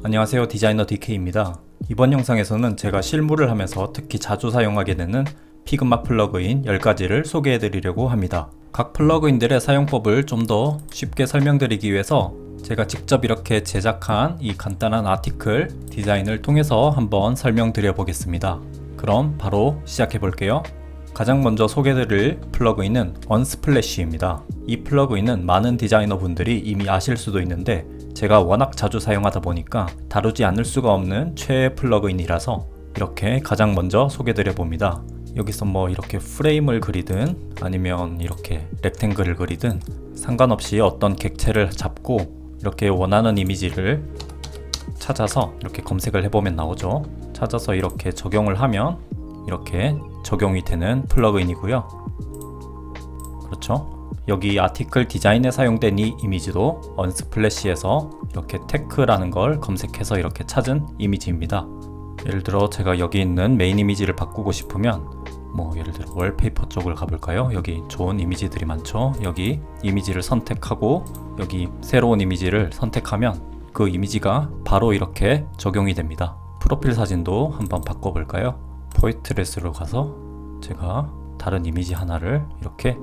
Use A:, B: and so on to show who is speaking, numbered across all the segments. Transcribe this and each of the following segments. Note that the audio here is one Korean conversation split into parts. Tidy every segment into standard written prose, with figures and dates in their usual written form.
A: 안녕하세요, 디자이너 DK입니다. 이번 영상에서는 제가 실무를 하면서 특히 자주 사용하게 되는 피그마 플러그인 10가지를 소개해 드리려고 합니다. 각 플러그인들의 사용법을 좀 더 쉽게 설명드리기 위해서 제가 직접 이렇게 제작한 이 간단한 아티클 디자인을 통해서 한번 설명드려 보겠습니다. 그럼 바로 시작해 볼게요. 가장 먼저 소개드릴 플러그인은 언스플래시입니다. 이 플러그인은 많은 디자이너 분들이 이미 아실 수도 있는데 제가 워낙 자주 사용하다 보니까 다루지 않을 수가 없는 최애 플러그인이라서 이렇게 가장 먼저 소개드려 봅니다. 여기서 뭐 이렇게 프레임을 그리든 아니면 이렇게 렉탱글을 그리든 상관없이 어떤 객체를 잡고 이렇게 원하는 이미지를 찾아서 이렇게 검색을 해보면 나오죠. 찾아서 이렇게 적용을 하면 이렇게 적용이 되는 플러그인이고요. 그렇죠? 여기 아티클 디자인에 사용된 이 이미지도 언스플래시에서 이렇게 테크라는 걸 검색해서 이렇게 찾은 이미지입니다. 예를 들어 제가 여기 있는 메인 이미지를 바꾸고 싶으면 뭐 예를 들어 월페이퍼 쪽을 가볼까요? 여기 좋은 이미지들이 많죠. 여기 이미지를 선택하고 여기 새로운 이미지를 선택하면 그 이미지가 바로 이렇게 적용이 됩니다. 프로필 사진도 한번 바꿔볼까요? 포이트레스로 가서 제가 다른 이미지 하나를 이렇게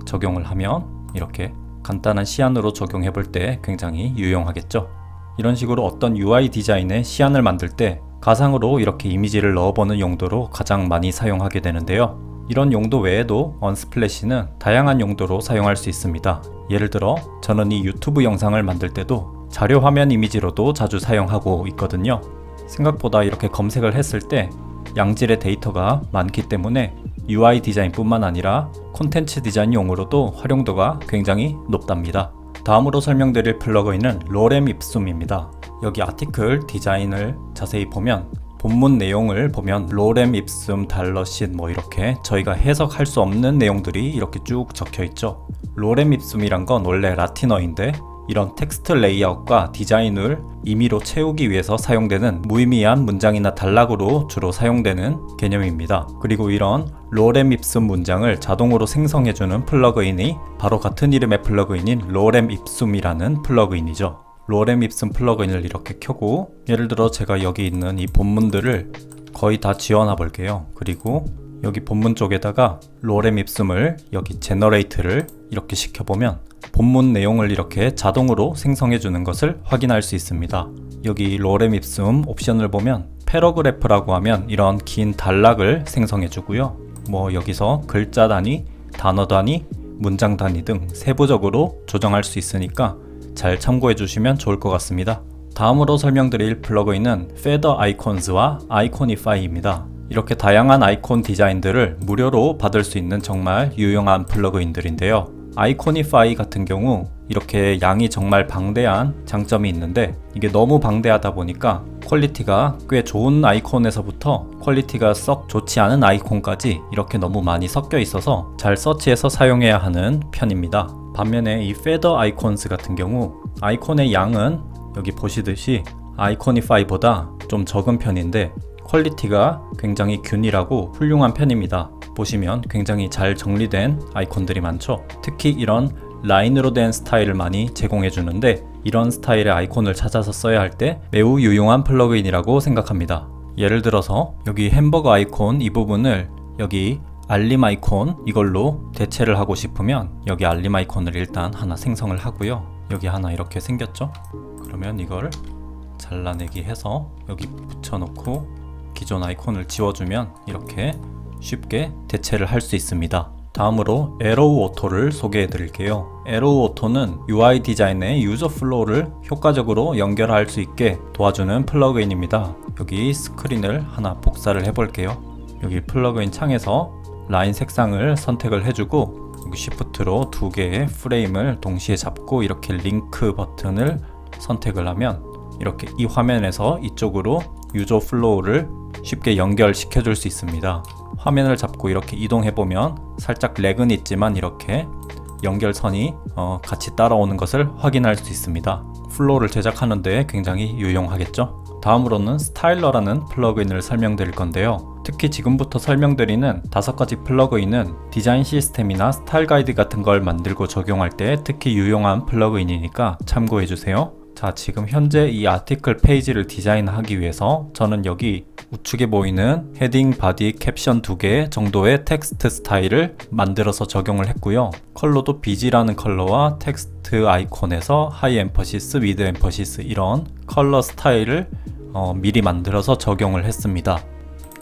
A: 적용을 하면 이렇게 간단한 시안으로 적용해 볼 때 굉장히 유용하겠죠. 이런 식으로 어떤 UI 디자인의 시안을 만들 때 가상으로 이렇게 이미지를 넣어보는 용도로 가장 많이 사용하게 되는데요. 이런 용도 외에도 언스플래시는 다양한 용도로 사용할 수 있습니다. 예를 들어 저는 이 유튜브 영상을 만들 때도 자료 화면 이미지로도 자주 사용하고 있거든요. 생각보다 이렇게 검색을 했을 때 양질의 데이터가 많기 때문에 UI 디자인 뿐만 아니라 콘텐츠 디자인용으로도 활용도가 굉장히 높답니다. 다음으로 설명드릴 플러그인은 로렘 입숨입니다. 여기 아티클 디자인을 자세히 보면 본문 내용을 보면 로렘 입숨 달러쉿 뭐 이렇게 저희가 해석할 수 없는 내용들이 이렇게 쭉 적혀 있죠. 로렘 입숨이란 건 원래 라틴어인데 이런 텍스트 레이아웃과 디자인을 임의로 채우기 위해서 사용되는 무의미한 문장이나 단락으로 주로 사용되는 개념입니다. 그리고 이런 로렘 입숨 문장을 자동으로 생성해주는 플러그인이 바로 같은 이름의 플러그인인 로렘 입숨이라는 플러그인이죠. 로렘 입숨 플러그인을 이렇게 켜고 예를 들어 제가 여기 있는 이 본문들을 거의 다 지워놔 볼게요. 그리고 여기 본문 쪽에다가 로렘 입숨을 여기 제너레이트를 이렇게 시켜보면 본문 내용을 이렇게 자동으로 생성해 주는 것을 확인할 수 있습니다. 여기 로렘 입숨 옵션을 보면 패러그래프라고 하면 이런 긴 단락을 생성해 주고요. 뭐 여기서 글자 단위, 단어 단위, 문장 단위 등 세부적으로 조정할 수 있으니까 잘 참고해 주시면 좋을 것 같습니다. 다음으로 설명드릴 플러그인은 페더 아이콘즈와 아이코니파이입니다. 이렇게 다양한 아이콘 디자인들을 무료로 받을 수 있는 정말 유용한 플러그인들인데요. 아이코니파이 같은 경우 이렇게 양이 정말 방대한 장점이 있는데 이게 너무 방대하다 보니까 퀄리티가 꽤 좋은 아이콘에서부터 퀄리티가 썩 좋지 않은 아이콘까지 이렇게 너무 많이 섞여 있어서 잘 서치해서 사용해야 하는 편입니다. 반면에 이 페더 아이콘스 같은 경우 아이콘의 양은 여기 보시듯이 아이코니파이보다 좀 적은 편인데 퀄리티가 굉장히 균일하고 훌륭한 편입니다. 보시면 굉장히 잘 정리된 아이콘들이 많죠. 특히 이런 라인으로 된 스타일을 많이 제공해 주는데 이런 스타일의 아이콘을 찾아서 써야 할 때 매우 유용한 플러그인이라고 생각합니다. 예를 들어서 여기 햄버거 아이콘 이 부분을 여기 알림 아이콘 이걸로 대체를 하고 싶으면 여기 알림 아이콘을 일단 하나 생성을 하고요. 여기 하나 이렇게 생겼죠? 그러면 이걸 잘라내기 해서 여기 붙여놓고 기존 아이콘을 지워주면 이렇게 쉽게 대체를 할 수 있습니다. 다음으로 에로우 오토를 소개해 드릴게요. 에로우 오토는 UI 디자인의 유저 플로우를 효과적으로 연결할 수 있게 도와주는 플러그인입니다. 여기 스크린을 하나 복사를 해 볼게요. 여기 플러그인 창에서 라인 색상을 선택을 해주고 여기 Shift로 두 개의 프레임을 동시에 잡고 이렇게 링크 버튼을 선택을 하면 이렇게 이 화면에서 이쪽으로 유저 플로우를 쉽게 연결시켜 줄 수 있습니다. 화면을 잡고 이렇게 이동해 보면 살짝 렉은 있지만 이렇게 연결선이 같이 따라오는 것을 확인할 수 있습니다. 플로우를 제작하는 데 굉장히 유용하겠죠? 다음으로는 스타일러라는 플러그인을 설명드릴 건데요. 특히 지금부터 설명드리는 5가지 플러그인은 디자인 시스템이나 스타일 가이드 같은 걸 만들고 적용할 때 특히 유용한 플러그인이니까 참고해 주세요. 자, 지금 현재 이 아티클 페이지를 디자인하기 위해서 저는 여기 우측에 보이는 헤딩, 바디, 캡션 2개 정도의 텍스트 스타일을 만들어서 적용을 했고요. 컬러도 BG라는 컬러와 텍스트 아이콘에서 하이 엠퍼시스, 미드 엠퍼시스 이런 컬러 스타일을 미리 만들어서 적용을 했습니다.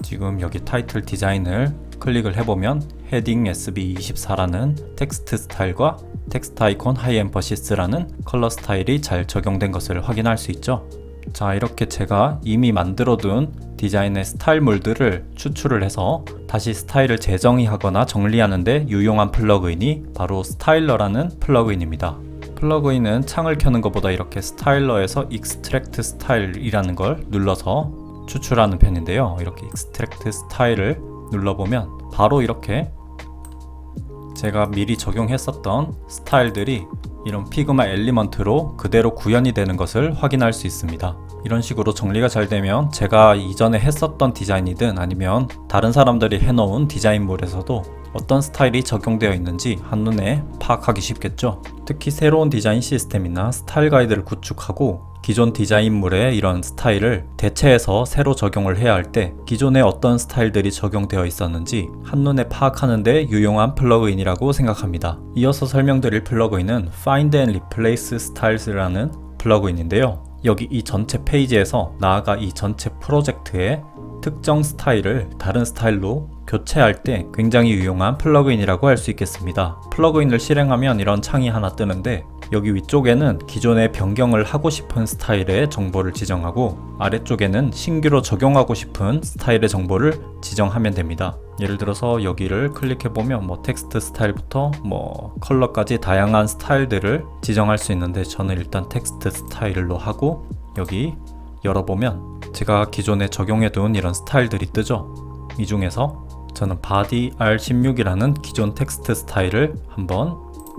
A: 지금 여기 타이틀 디자인을 클릭을 해보면 헤딩 SB24라는 텍스트 스타일과 텍스트 아이콘 하이 엠퍼시스라는 컬러 스타일이 잘 적용된 것을 확인할 수 있죠. 자, 이렇게 제가 이미 만들어둔 디자인의 스타일물들을 추출을 해서 다시 스타일을 재정의하거나 정리하는 데 유용한 플러그인이 바로 스타일러라는 플러그인입니다. 플러그인은 창을 켜는 것보다 이렇게 스타일러에서 익스트랙트 스타일이라는 걸 눌러서 추출하는 편인데요. 이렇게 익스트랙트 스타일을 눌러보면 바로 이렇게 제가 미리 적용했었던 스타일들이 이런 피그마 엘리먼트로 그대로 구현이 되는 것을 확인할 수 있습니다. 이런 식으로 정리가 잘 되면 제가 이전에 했었던 디자인이든 아니면 다른 사람들이 해놓은 디자인물에서도 어떤 스타일이 적용되어 있는지 한눈에 파악하기 쉽겠죠. 특히 새로운 디자인 시스템이나 스타일 가이드를 구축하고 기존 디자인물의 이런 스타일을 대체해서 새로 적용을 해야 할 때 기존에 어떤 스타일들이 적용되어 있었는지 한눈에 파악하는 데 유용한 플러그인이라고 생각합니다. 이어서 설명드릴 플러그인은 Find and Replace Styles라는 플러그인인데요. 여기 이 전체 페이지에서 나아가 이 전체 프로젝트의 특정 스타일을 다른 스타일로 교체할 때 굉장히 유용한 플러그인이라고 할 수 있겠습니다. 플러그인을 실행하면 이런 창이 하나 뜨는데 여기 위쪽에는 기존에 변경을 하고 싶은 스타일의 정보를 지정하고 아래쪽에는 신규로 적용하고 싶은 스타일의 정보를 지정하면 됩니다. 예를 들어서 여기를 클릭해보면 텍스트 스타일부터 컬러까지 다양한 스타일들을 지정할 수 있는데 저는 일단 텍스트 스타일로 하고 여기 열어보면 제가 기존에 적용해둔 이런 스타일들이 뜨죠. 이 중에서 저는 바디 R16이라는 기존 텍스트 스타일을 한번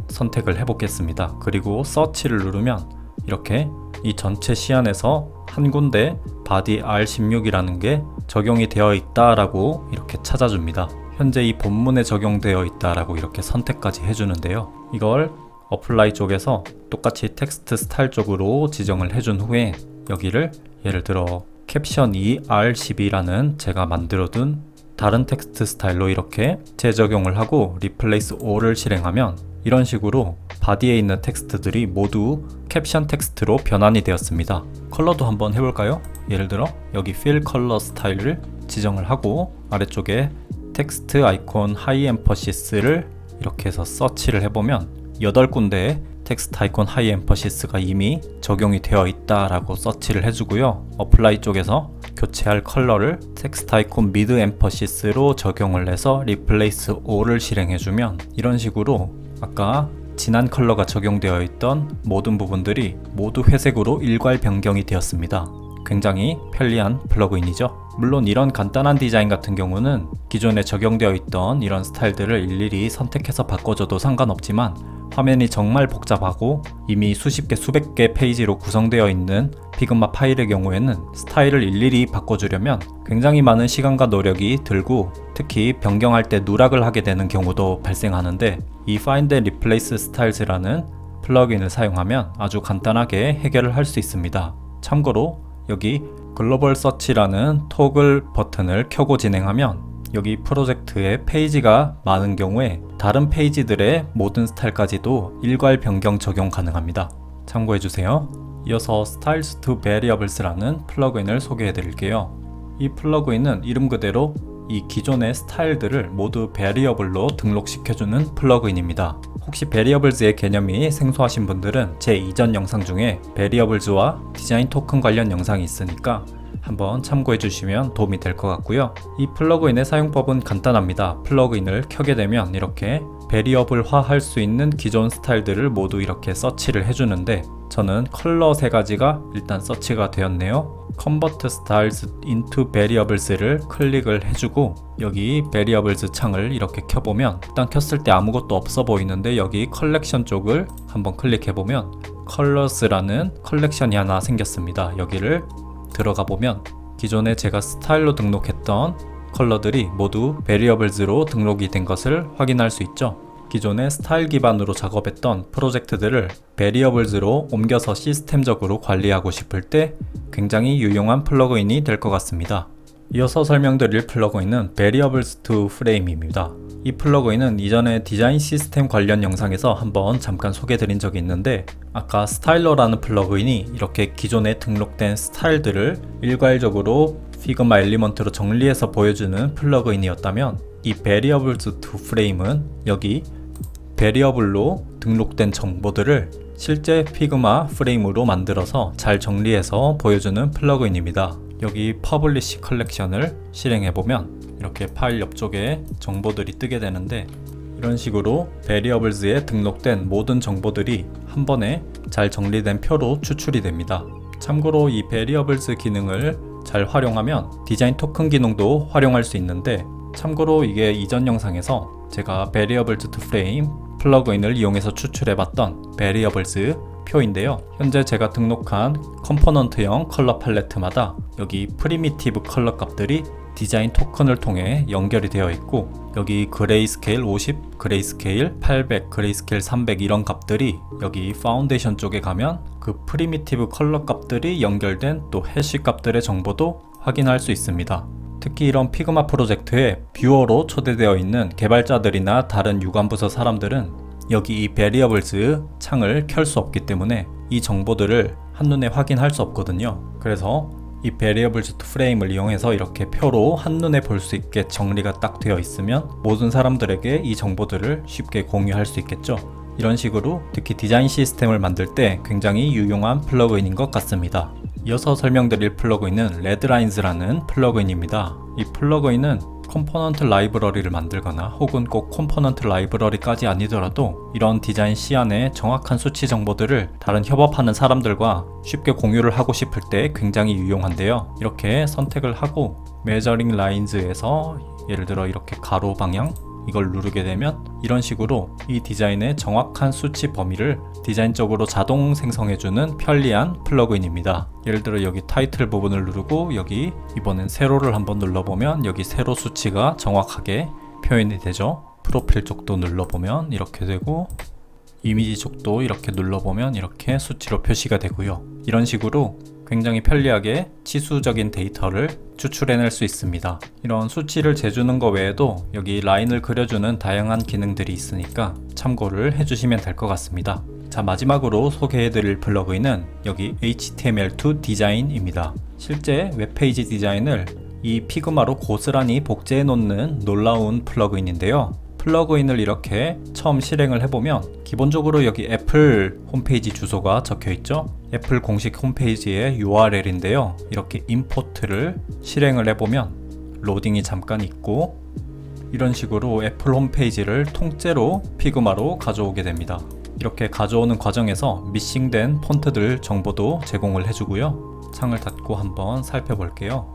A: 선택을 해보겠습니다. 그리고 서치를 누르면 이렇게 이 전체 시안에서 한 군데 바디 R16이라는 게 적용이 되어 있다라고 이렇게 찾아줍니다. 현재 이 본문에 적용되어 있다라고 이렇게 선택까지 해주는데요. 이걸 어플라이 쪽에서 똑같이 텍스트 스타일 쪽으로 지정을 해준 후에 여기를 예를 들어 캡션 2 R12라는 제가 만들어둔 다른 텍스트 스타일로 이렇게 재적용을 하고 Replace All을 실행하면 이런 식으로 바디에 있는 텍스트들이 모두 캡션 텍스트로 변환이 되었습니다. 컬러도 한번 해볼까요? 예를 들어 여기 Fill Color 스타일을 지정을 하고 아래쪽에 텍스트 아이콘 하이 엠퍼시스를 이렇게 해서 서치를 해보면 8군데의 텍스트 아이콘 하이 엠퍼시스가 이미 적용이 되어 있다라고 서치를 해주고요. 어플라이 쪽에서 교체할 컬러를 텍스트 아이콘 미드 엠퍼시스로 적용을 해서 Replace All을 실행해주면 이런 식으로 아까 진한 컬러가 적용되어 있던 모든 부분들이 모두 회색으로 일괄 변경이 되었습니다. 굉장히 편리한 플러그인이죠. 물론 이런 간단한 디자인 같은 경우는 기존에 적용되어 있던 이런 스타일들을 일일이 선택해서 바꿔줘도 상관없지만 화면이 정말 복잡하고 이미 수십 개 수백 개 페이지로 구성되어 있는 피그마 파일의 경우에는 스타일을 일일이 바꿔주려면 굉장히 많은 시간과 노력이 들고 특히 변경할 때 누락을 하게 되는 경우도 발생하는데 이 Find and Replace Styles라는 플러그인을 사용하면 아주 간단하게 해결을 할 수 있습니다. 참고로 여기 글로벌 서치라는 토글 버튼을 켜고 진행하면 여기 프로젝트에 페이지가 많은 경우에 다른 페이지들의 모든 스타일까지도 일괄 변경 적용 가능합니다. 참고해주세요. 이어서 Styles to Variables라는 플러그인을 소개해 드릴게요. 이 플러그인은 이름 그대로 이 기존의 스타일들을 모두 베리어블로 등록시켜주는 플러그인입니다. 혹시 베리어블즈의 개념이 생소하신 분들은 제 이전 영상 중에 베리어블즈와 디자인 토큰 관련 영상이 있으니까 한번 참고해 주시면 도움이 될 것 같고요. 이 플러그인의 사용법은 간단합니다. 플러그인을 켜게 되면 이렇게 베리어블화 할 수 있는 기존 스타일들을 모두 이렇게 서치를 해주는데 저는 컬러 3가지가 일단 서치가 되었네요. Convert Styles into Variables를 클릭을 해주고 여기 Variables 창을 이렇게 켜보면 일단 켰을 때 아무것도 없어 보이는데 여기 컬렉션 쪽을 한번 클릭해보면 Colors라는 컬렉션이 하나 생겼습니다. 여기를 들어가 보면 기존에 제가 스타일로 등록했던 컬러들이 모두 Variables로 등록이 된 것을 확인할 수 있죠. 기존의 스타일 기반으로 작업했던 프로젝트들을 베리어블즈로 옮겨서 시스템적으로 관리하고 싶을 때 굉장히 유용한 플러그인이 될 것 같습니다. 이어서 설명드릴 플러그인은 Variables to Frame입니다. 이 플러그인은 이전에 디자인 시스템 관련 영상에서 한번 잠깐 소개드린 적이 있는데, 아까 스타일러라는 플러그인이 이렇게 기존에 등록된 스타일들을 일괄적으로 피그마 엘리먼트로 정리해서 보여주는 플러그인이었다면, 이 Variables to Frame은 여기 베리어블로 등록된 정보들을 실제 피그마 프레임으로 만들어서 잘 정리해서 보여주는 플러그인입니다. 여기 퍼블리시 컬렉션을 실행해보면 이렇게 파일 옆쪽에 정보들이 뜨게 되는데, 이런 식으로 베리어블즈에 등록된 모든 정보들이 한 번에 잘 정리된 표로 추출이 됩니다. 참고로 이 베리어블즈 기능을 잘 활용하면 디자인 토큰 기능도 활용할 수 있는데, 참고로 이게 이전 영상에서 제가 Variables to Frame 플러그인을 이용해서 추출해봤던 Variables 표인데요. 현재 제가 등록한 컴포넌트형 컬러 팔레트마다 여기 프리미티브 컬러 값들이 디자인 토큰을 통해 연결이 되어 있고, 여기 그레이스케일 50, 그레이스케일 800, 그레이스케일 300 이런 값들이 여기 파운데이션 쪽에 가면 그 프리미티브 컬러 값들이 연결된 또 해시 값들의 정보도 확인할 수 있습니다. 특히 이런 피그마 프로젝트에 뷰어로 초대되어 있는 개발자들이나 다른 유관부서 사람들은 여기 이 Variables 창을 켤 수 없기 때문에 이 정보들을 한눈에 확인할 수 없거든요. 그래서 이 Variables to Frame을 이용해서 이렇게 표로 한눈에 볼 수 있게 정리가 딱 되어 있으면 모든 사람들에게 이 정보들을 쉽게 공유할 수 있겠죠. 이런 식으로 특히 디자인 시스템을 만들 때 굉장히 유용한 플러그인인 것 같습니다. 이어서 설명드릴 플러그인은 레드라인즈라는 플러그인입니다. 이 플러그인은 컴포넌트 라이브러리를 만들거나 혹은 꼭 컴포넌트 라이브러리까지 아니더라도 이런 디자인 시안의 정확한 수치 정보들을 다른 협업하는 사람들과 쉽게 공유를 하고 싶을 때 굉장히 유용한데요. 이렇게 선택을 하고 메저링 라인즈에서 예를 들어 이렇게 가로 방향 이걸 누르게 되면 이런 식으로 이 디자인의 정확한 수치 범위를 디자인적으로 자동 생성해주는 편리한 플러그인입니다. 예를 들어 여기 타이틀 부분을 누르고 여기 이번엔 세로를 한번 눌러보면 여기 세로 수치가 정확하게 표현이 되죠. 프로필 쪽도 눌러보면 이렇게 되고, 이미지 쪽도 이렇게 눌러보면 이렇게 수치로 표시가 되고요. 이런 식으로 굉장히 편리하게 치수적인 데이터를 추출해낼 수 있습니다. 이런 수치를 재주는 것 외에도 여기 라인을 그려주는 다양한 기능들이 있으니까 참고를 해주시면 될 것 같습니다. 자, 마지막으로 소개해드릴 플러그인은 여기 HTML2 디자인입니다. 실제 웹페이지 디자인을 이 피그마로 고스란히 복제해 놓는 놀라운 플러그인인데요. 플러그인을 이렇게 처음 실행을 해보면 기본적으로 여기 애플 홈페이지 주소가 적혀있죠. 애플 공식 홈페이지의 URL인데요. 이렇게 임포트를 실행을 해보면 로딩이 잠깐 있고, 이런 식으로 애플 홈페이지를 통째로 피그마로 가져오게 됩니다. 이렇게 가져오는 과정에서 미싱된 폰트들 정보도 제공을 해주고요. 창을 닫고 한번 살펴볼게요.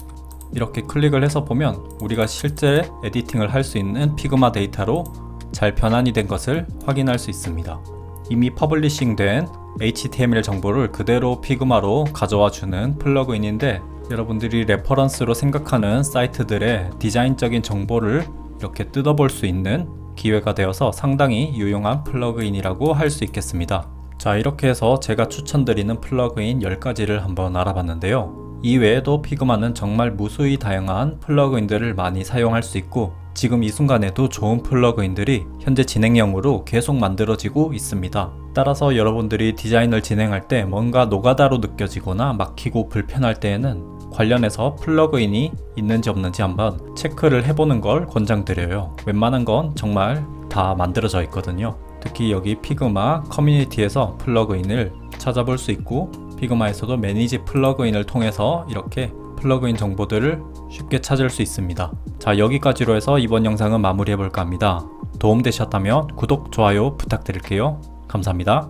A: 이렇게 클릭을 해서 보면 우리가 실제 에디팅을 할 수 있는 피그마 데이터로 잘 변환이 된 것을 확인할 수 있습니다. 이미 퍼블리싱된 HTML 정보를 그대로 피그마로 가져와 주는 플러그인인데, 여러분들이 레퍼런스로 생각하는 사이트들의 디자인적인 정보를 이렇게 뜯어볼 수 있는 기회가 되어서 상당히 유용한 플러그인이라고 할 수 있겠습니다. 자, 이렇게 해서 제가 추천드리는 플러그인 10가지를 한번 알아봤는데요. 이 외에도 피그마는 정말 무수히 다양한 플러그인들을 많이 사용할 수 있고, 지금 이 순간에도 좋은 플러그인들이 현재 진행형으로 계속 만들어지고 있습니다. 따라서 여러분들이 디자인을 진행할 때 뭔가 노가다로 느껴지거나 막히고 불편할 때에는 관련해서 플러그인이 있는지 없는지 한번 체크를 해보는 걸 권장드려요. 웬만한 건 정말 다 만들어져 있거든요. 특히 여기 피그마 커뮤니티에서 플러그인을 찾아볼 수 있고, 피그마에서도 매니지 플러그인을 통해서 이렇게 플러그인 정보들을 쉽게 찾을 수 있습니다. 자, 여기까지로 해서 이번 영상은 마무리해볼까 합니다. 도움되셨다면 구독, 좋아요 부탁드릴게요. 감사합니다.